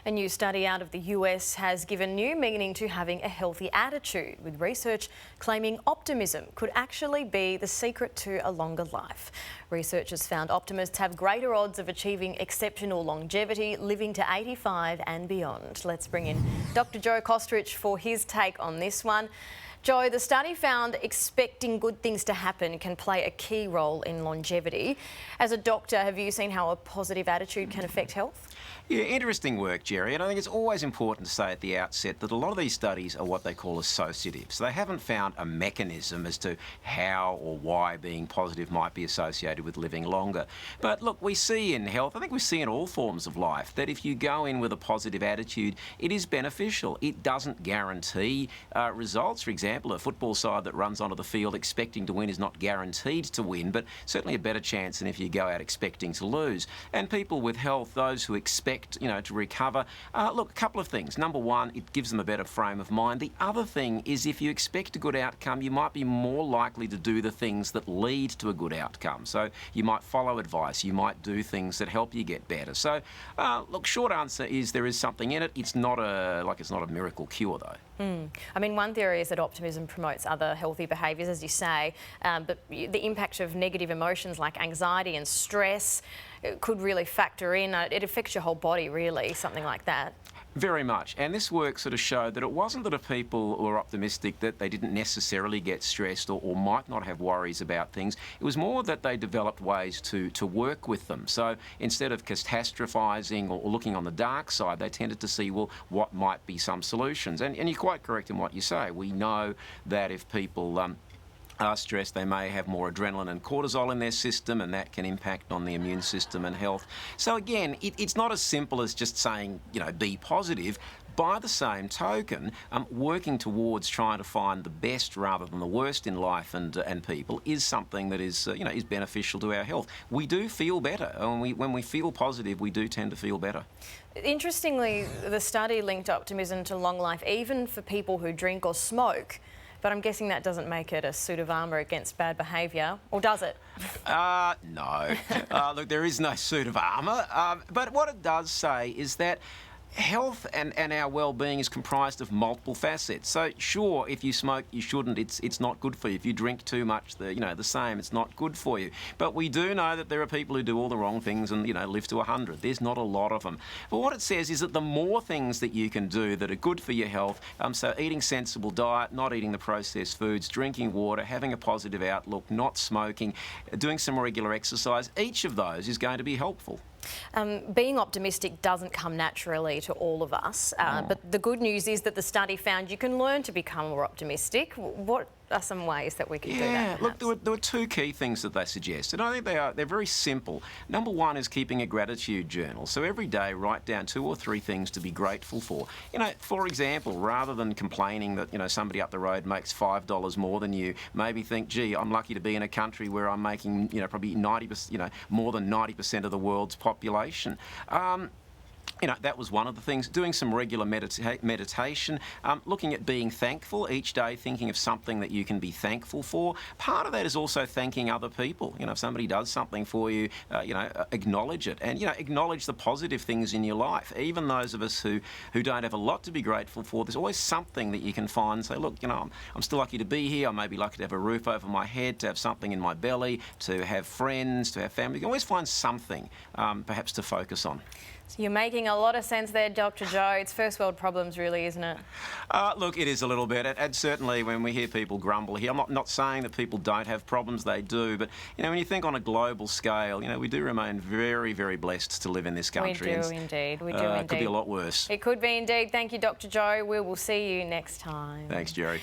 A new study out of the US has given new meaning to having a healthy attitude, with research claiming optimism could actually be the secret to a longer life. Researchers found optimists have greater odds of achieving exceptional longevity, living to 85 and beyond. Let's bring in Dr. Joe Kostrich for his take on this one. Joe, the study found expecting good things to happen can play a key role in longevity. As a doctor, have you seen how a positive attitude can affect health? Yeah, interesting work, Jerry, and I think it's always important to say at the outset that a lot of these studies are what they call associative. So they haven't found a mechanism as to how or why being positive might be associated with living longer. But look, we see in health, I think we see in all forms of life, that if you go in with a positive attitude, it is beneficial. It doesn't guarantee results. For example, a football side that runs onto the field expecting to win is not guaranteed to win, but certainly a better chance than if you go out expecting to lose. And people with health, those who expect to recover. Look, a couple of things. Number one, it gives them a better frame of mind. The other thing is if you expect a good outcome, you might be more likely to do the things that lead to a good outcome. So you might follow advice, you might do things that help you get better. So, look, short answer is there is something in it. It's not a miracle cure, though. I mean, one theory is that optimism promotes other healthy behaviours, as you say, but the impact of negative emotions like anxiety and stress could really factor in. It affects your whole body, really, something like that. Very much. And this work sort of showed that it wasn't that if people were optimistic that they didn't necessarily get stressed or might not have worries about things. It was more that they developed ways to work with them. So instead of catastrophising or looking on the dark side, they tended to see, well, what might be some solutions. And you're quite correct in what you say. We know that if people are stressed, they may have more adrenaline and cortisol in their system, and that can impact on the immune system and health. So again, it's not as simple as just saying, be positive. By the same token, working towards trying to find the best rather than the worst in life and people is something that is beneficial to our health. We do feel better. When we feel positive, we do tend to feel better. Interestingly, the study linked optimism to long life, even for people who drink or smoke. But I'm guessing that doesn't make it a suit of armour against bad behaviour, or does it? No. Look, there is no suit of armour. But what it does say is that health and our well-being is comprised of multiple facets. So sure, if you smoke, you shouldn't. It's not good for you. If you drink too much, the same. It's not good for you. But we do know that there are people who do all the wrong things and live to 100. There's not a lot of them. But what it says is that the more things that you can do that are good for your health, so eating sensible diet, not eating the processed foods, drinking water, having a positive outlook, not smoking, doing some regular exercise, each of those is going to be helpful. Being optimistic doesn't come naturally to all of us, but the good news is that the study found you can learn to become more optimistic. What are some ways that we can do that? Look, there were two key things that they suggested. I think they're very simple. Number one is keeping a gratitude journal. So every day write down 2 or 3 things to be grateful for. For example, rather than complaining that somebody up the road makes $5 more than you, maybe think, gee, I'm lucky to be in a country where I'm making probably 90%, more than 90% of the world's population. That was one of the things. Doing some regular meditation, looking at being thankful each day, thinking of something that you can be thankful for. Part of that is also thanking other people. If somebody does something for you, acknowledge it. And, acknowledge the positive things in your life. Even those of us who don't have a lot to be grateful for, there's always something that you can find and say, look, I'm still lucky to be here. I may be lucky to have a roof over my head, to have something in my belly, to have friends, to have family. You can always find something, perhaps, to focus on. So you're making a lot of sense there, Dr. Joe. It's first world problems, really, isn't it? Look, it is a little bit. And certainly when we hear people grumble here, I'm not saying that people don't have problems, they do. But, when you think on a global scale, we do remain very, very blessed to live in this country. We do indeed. We do indeed. It could be a lot worse. It could be indeed. Thank you, Dr. Joe. We will see you next time. Thanks, Jerry.